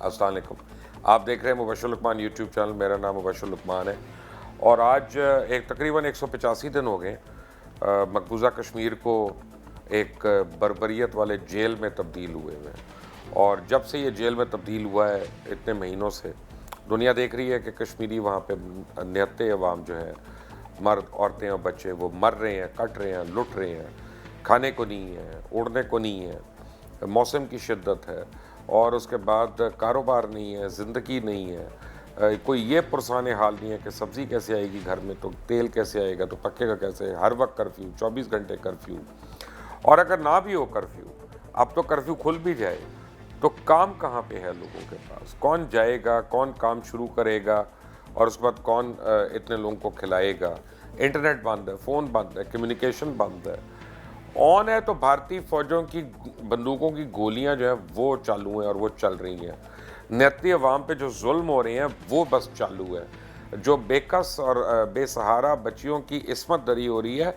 السلام علیکم. آپ دیکھ رہے ہیں مبشر لقمان یوٹیوب چینل. میرا نام مبشر لقمان ہے اور آج تقریباً 185 دن ہو گئے مقبوضہ کشمیر کو ایک بربریت والے جیل میں تبدیل ہوئے ہیں. اور جب سے یہ جیل میں تبدیل ہوا ہے اتنے مہینوں سے دنیا دیکھ رہی ہے کہ کشمیری وہاں پہ نہتے عوام جو ہے، مرد عورتیں اور بچے، وہ مر رہے ہیں، کٹ رہے ہیں، لٹ رہے ہیں. کھانے کو نہیں ہے، اڑنے کو نہیں ہے، موسم کی شدت ہے، اور اس کے بعد کاروبار نہیں ہے، زندگی نہیں ہے. کوئی یہ پرسان حال نہیں ہے کہ سبزی کیسے آئے گی گھر میں، تو تیل کیسے آئے گا، تو پکے گا کیسے. ہر وقت کرفیو، 24 گھنٹے کرفیو. اور اگر نہ بھی ہو کرفیو، اب تو کرفیو کھل بھی جائے تو کام کہاں پہ ہے لوگوں کے پاس؟ کون جائے گا، کون کام شروع کرے گا، اور اس کے بعد کون اتنے لوگوں کو کھلائے گا؟ انٹرنیٹ بند ہے، فون بند ہے، کمیونیکیشن بند ہے. آن ہے تو بھارتی فوجوں کی بندوقوں کی گولیاں جو ہیں وہ چالو ہیں اور وہ چل رہی ہیں. نہتی عوام پہ جو ظلم ہو رہے ہیں وہ بس چالو ہے. جو بے کس اور بے سہارا بچیوں کی عصمت دری ہو رہی ہے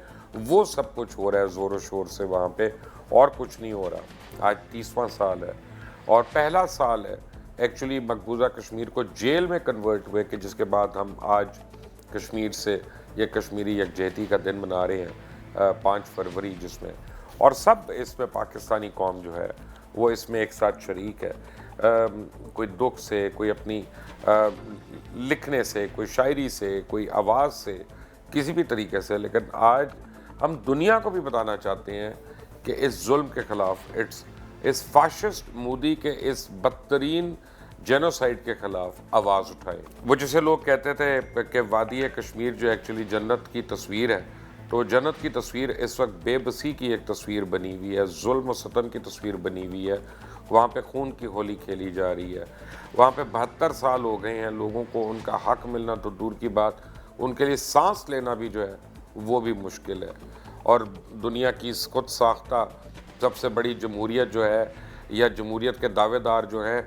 وہ سب کچھ ہو رہا ہے زور و شور سے وہاں پہ، اور کچھ نہیں ہو رہا. آج 30واں سال ہے اور پہلا سال ہے ایکچولی مقبوضہ کشمیر کو جیل میں کنورٹ ہوئے، کہ جس کے بعد ہم آج کشمیر سے یہ کشمیری یکجہتی کا دن منا رہے ہیں 5 فروری، جس میں اور سب اس میں پاکستانی قوم جو ہے وہ اس میں ایک ساتھ شریک ہے. کوئی دکھ سے، کوئی اپنی لکھنے سے، کوئی شاعری سے، کوئی آواز سے، کسی بھی طریقے سے. لیکن آج ہم دنیا کو بھی بتانا چاہتے ہیں کہ اس ظلم کے خلاف، اس فاشسٹ مودی کے اس بدترین جینوسائیڈ کے خلاف آواز اٹھائیں. وہ جسے لوگ کہتے تھے کہ وادی کشمیر جو ایکچولی جنت کی تصویر ہے، تو جنت کی تصویر اس وقت بے بسی کی ایک تصویر بنی ہوئی ہے، ظلم و ستم کی تصویر بنی ہوئی ہے. وہاں پہ خون کی ہولی کھیلی جا رہی ہے. وہاں پہ 72 سال ہو گئے ہیں لوگوں کو ان کا حق ملنا تو دور کی بات، ان کے لیے سانس لینا بھی جو ہے وہ بھی مشکل ہے. اور دنیا کی خود ساختہ سب سے بڑی جمہوریت جو ہے، یا جمہوریت کے دعوے دار جو ہیں،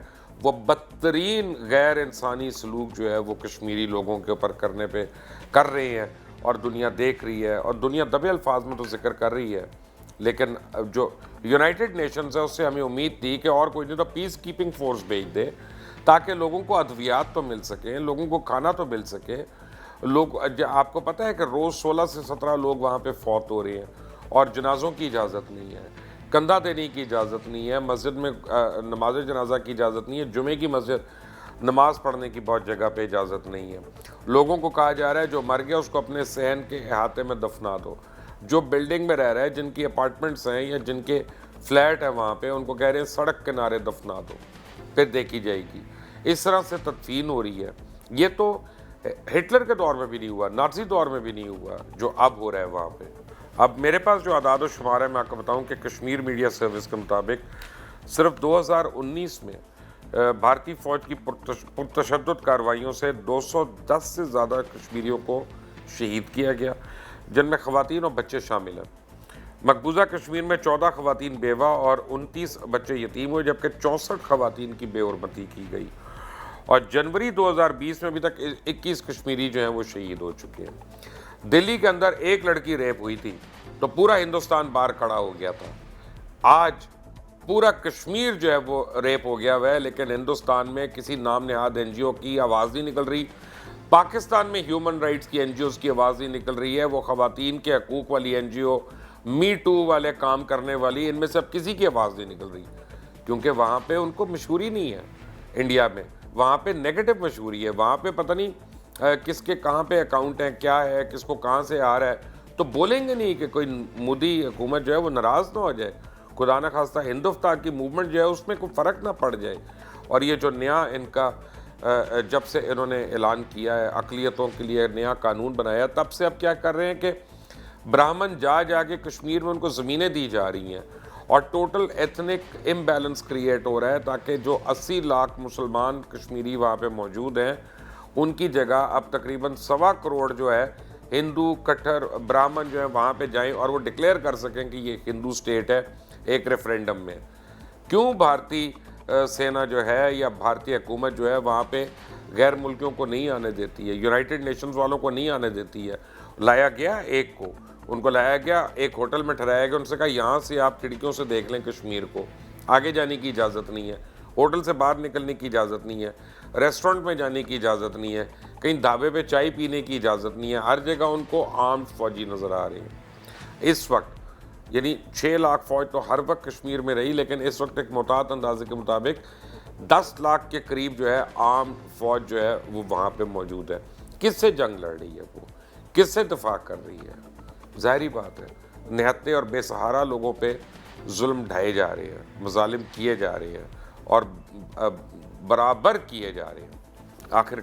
وہ بدترین غیر انسانی سلوک جو ہے وہ کشمیری لوگوں کے اوپر کرنے پہ کر رہے ہیں، اور دنیا دیکھ رہی ہے، اور دنیا دبے الفاظ میں تو ذکر کر رہی ہے. لیکن جو یونائٹڈ نیشنز ہے اس سے ہمیں امید تھی کہ اور کوئی نہیں تو پیس کیپنگ فورس بھیج دے، تاکہ لوگوں کو ادویات تو مل سکیں، لوگوں کو کھانا تو مل سکے. آپ کو پتہ ہے کہ روز 16 سے 17 لوگ وہاں پہ فوت ہو رہے ہیں، اور جنازوں کی اجازت نہیں ہے، کندھا دینے کی اجازت نہیں ہے، مسجد میں نماز جنازہ کی اجازت نہیں ہے، جمعے کی مسجد نماز پڑھنے کی بہت جگہ پہ اجازت نہیں ہے. لوگوں کو کہا جا رہا ہے جو مر گیا اس کو اپنے صحن کے احاطے میں دفنا دو. جو بلڈنگ میں رہ رہا ہے، جن کی اپارٹمنٹس ہیں یا جن کے فلیٹ ہیں وہاں پہ، ان کو کہہ رہے ہیں سڑک کنارے دفنا دو، پھر دیکھی جائے گی. اس طرح سے تدفین ہو رہی ہے. یہ تو ہٹلر کے دور میں بھی نہیں ہوا، نازی دور میں بھی نہیں ہوا جو اب ہو رہا ہے وہاں پہ. اب میرے پاس جو اعداد و شمار ہے میں آپ کو بتاؤں کہ کشمیر میڈیا سروس کے مطابق صرف 2019 میں بھارتی فوج کی پرتشدد کارروائیوں سے 210 سے زیادہ کشمیریوں کو شہید کیا گیا، جن میں خواتین اور بچے شامل ہیں. مقبوضہ کشمیر میں 14 خواتین بیوہ اور 29 بچے یتیم ہوئے، جبکہ 64 خواتین کی بے حرمتی کی گئی. اور جنوری 2020 میں ابھی تک 21 کشمیری جو ہیں وہ شہید ہو چکے ہیں. دلی کے اندر ایک لڑکی ریپ ہوئی تھی تو پورا ہندوستان باہر کھڑا ہو گیا تھا. آج پورا کشمیر جو ہے وہ ریپ ہو گیا ہوا ہے، لیکن ہندوستان میں کسی نام نہاد این جی او کی آواز نہیں نکل رہی. پاکستان میں ہیومن رائٹس کی این جی اوز کی آواز نہیں نکل رہی ہے. وہ خواتین کے حقوق والی N G O, me to والے کام کرنے والی، ان میں سے اب کسی کی آواز نہیں نکل رہی، کیونکہ وہاں پہ ان کو مشہوری نہیں ہے. انڈیا میں وہاں پہ نیگیٹو مشہوری ہے، وہاں پہ پتہ نہیں کس کے کہاں پہ اکاؤنٹ ہیں، کیا ہے، کس کو کہاں سے آ رہا ہے. تو بولیں گے نہیں کہ کوئی مودی حکومت جو ہے وہ ناراض نہ ہو جائے، خدا نہ خواستہ ہندوستہ کی موومنٹ جو ہے اس میں کوئی فرق نہ پڑ جائے. اور یہ جو نیا ان کا جب سے انہوں نے اعلان کیا ہے اقلیتوں کے لیے نیا قانون بنایا، تب سے اب کیا کر رہے ہیں کہ براہمن جا کے کشمیر میں ان کو زمینیں دی جا رہی ہیں، اور ٹوٹل ایتھنک امبیلنس کریٹ ہو رہا ہے، تاکہ جو 80 لاکھ مسلمان کشمیری وہاں پہ موجود ہیں ان کی جگہ اب تقریباً 1.25 کروڑ جو ہے ہندو کٹر براہمن جو ہے وہاں پہ جائیں اور وہ ڈکلیئر کر سکیں کہ یہ ہندو سٹیٹ ہے ایک ریفرینڈم میں. کیوں بھارتی سینا جو ہے یا بھارتی حکومت جو ہے وہاں پہ غیر ملکیوں کو نہیں آنے دیتی ہے، یونائٹڈ نیشنز والوں کو نہیں آنے دیتی ہے؟ لایا گیا ایک کو، ان کو لایا گیا ایک ہوٹل میں ٹھہرایا گیا، ان سے کہا یہاں سے آپ کھڑکیوں سے دیکھ لیں کشمیر کو، آگے جانے کی اجازت نہیں ہے. ہوٹل سے باہر نکلنے کی اجازت نہیں ہے, ریسٹورنٹ میں جانے کی اجازت نہیں ہے, کہیں ڈھابے پہ چائے پینے کی اجازت نہیں ہے, ہر جگہ ان کو آرمڈ فوجی نظر آ رہے ہیں اس وقت. یعنی 6 لاکھ فوج تو ہر وقت کشمیر میں رہی, لیکن اس وقت ایک محتاط اندازے کے مطابق 10 لاکھ کے قریب جو ہے آرمڈ فوج جو ہے وہ وہاں پہ موجود ہے. کس سے جنگ لڑ رہی ہے, وہ کس سے دفاع کر رہی ہے؟ ظاہری بات ہے نہتے اور بے سہارا لوگوں پہ ظلم ڈھائے جا رہے ہیں, مظالم کیے جا رہے ہیں اور برابر کیے جا رہے ہیں. آخر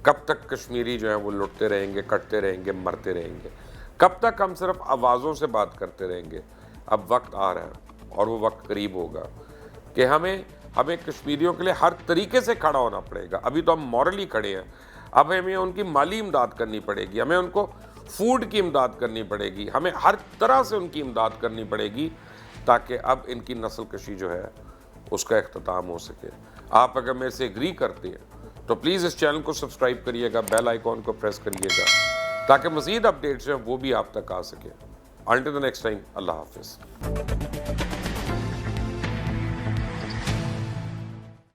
کب تک کشمیری جو ہیں وہ لٹتے رہیں گے, کٹتے رہیں گے, مرتے رہیں گے؟ کب تک ہم صرف آوازوں سے بات کرتے رہیں گے؟ اب وقت آ رہا ہے اور وہ وقت قریب ہوگا کہ ہمیں کشمیریوں کے لیے ہر طریقے سے کھڑا ہونا پڑے گا. ابھی تو ہم مورلی کھڑے ہیں, اب ہمیں ان کی مالی امداد کرنی پڑے گی, ہمیں ان کو فوڈ کی امداد کرنی پڑے گی, ہمیں ہر طرح سے ان کی امداد کرنی پڑے گی تاکہ اب ان کی نسل کشی جو ہے اس کا اختتام ہو سکے. آپ اگر میرے سے ایگری کرتے ہیں تو پلیز اس چینل کو سبسکرائب کریے گا, بیل آئیکن کو پریس کریے گا تاکہ مزید اپڈیٹس ہیں وہ بھی آپ تک آ سکے. انٹل دی نیکسٹ ٹائم, اللہ حافظ.